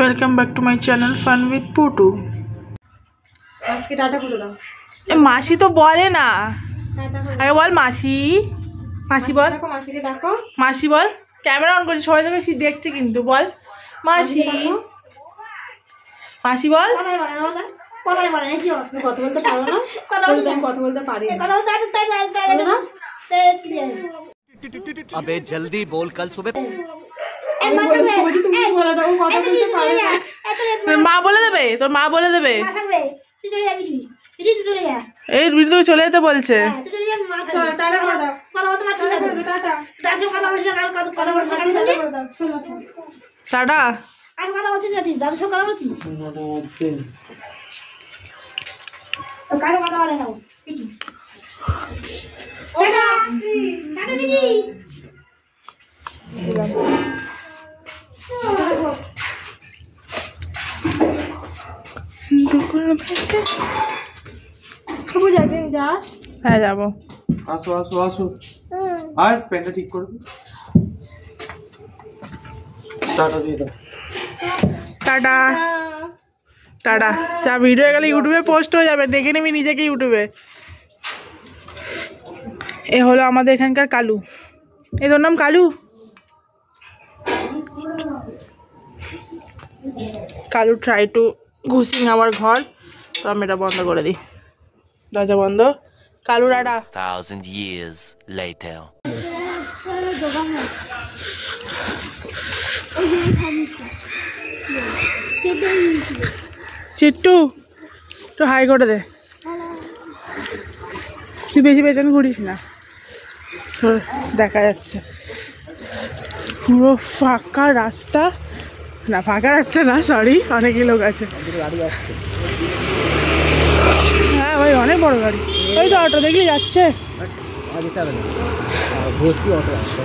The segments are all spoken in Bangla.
Welcome back to my channel fun with Putu. আজকে টাটা করে দাও। মাসি তো বলে না, আগে বল মাসি। মাসি বল, মাসিকে ডাকো। মাসি বল, ক্যামেরা অন করছি, সবাই তোকে দেখছে কিন্তু। বল মাসি, মাসি বল। কথা বলতে পারো না? কথা বলতে পারি না। अबे जल्दी बोल, कल सुबह মা বলে দেবে, তোর মা বলে দেবে। এই রুটি তো চলে যেতে বলছে। টাটা। হ্যাঁ যাবো। আসো আসো আসো, আর প্যান্টটা ঠিক করবে। টাটা দিয়ে দাও। Tata tata. যা ভিডিও গেলে ইউটিউবে পোস্ট হয়ে যাবে, দেখে নিবি নিজেকে ইউটিউবে। এ হলো আমাদের এখানকার কালু। এই তোর নাম কালু? কালু ট্রাই টু ঘুষিং আমার ঘর, তো আমি এটা বন্ধ করে দিই। দরজা বন্ধ। কালু টাটা। 1000 years later চিট্টু তো হাই করে দে, তুই বেশি পেছন ঘুরিস না, দেখা যাচ্ছে পুরো ফাঁকা রাস্তা। না ফাঁকা রাস্তা না, সরি, অনেকই লোক আছে। হ্যাঁ ভাই, অনেক বড় গাড়ি। ওই তো অটো দেখলি যাচ্ছে।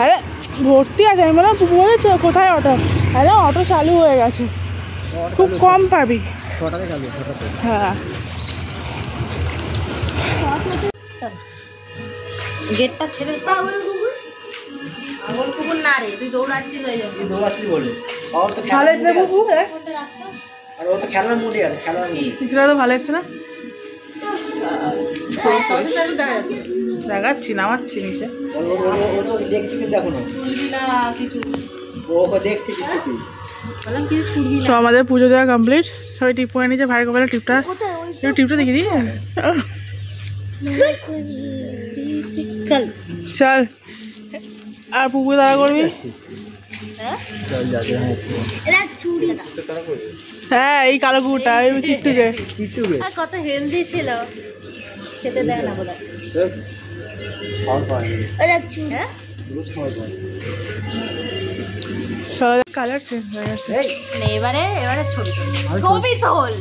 আরে ভর্তি আছে, আমি বললাম বলেছ কোথায় অটো? আরে অটো চালু হয়ে গেছে, খুব কম পাবি। হ্যাঁ গেটটা ছেড়ে আগল কুকুর না রে, তুই দৌড়াচ্ছিস ওই জন্য। দৌড়াচ্ছিস বলে আর তো ভালো এসে কুকুর, আর ও তো খেলার মুডে আছে, খেলার নিয়ে কিছুটা তো ভালো এসছে না। দেখাচ্ছি, নামাচ্ছি নিচে। ও তো দেখছি, দেখো না কিছু ও দেখছি কিছু। তো আমাদের পুজো দেওয়া কমপ্লিট, সবাই টিপ করে নিয়েছে। ভাই কপালে টিপটা, টিপটা দেখি দিই। চল চল, আর পুকুর দাঁড়া করবি। হ্যাঁ এই কালো কুকুরটা, এই চিট্টুকে। কত হেলদি ছিল, খেতে দেয় না বোধহয়। চলো, কালার চেঞ্জ হয়ে গেছে। এবারে ছবি তোল।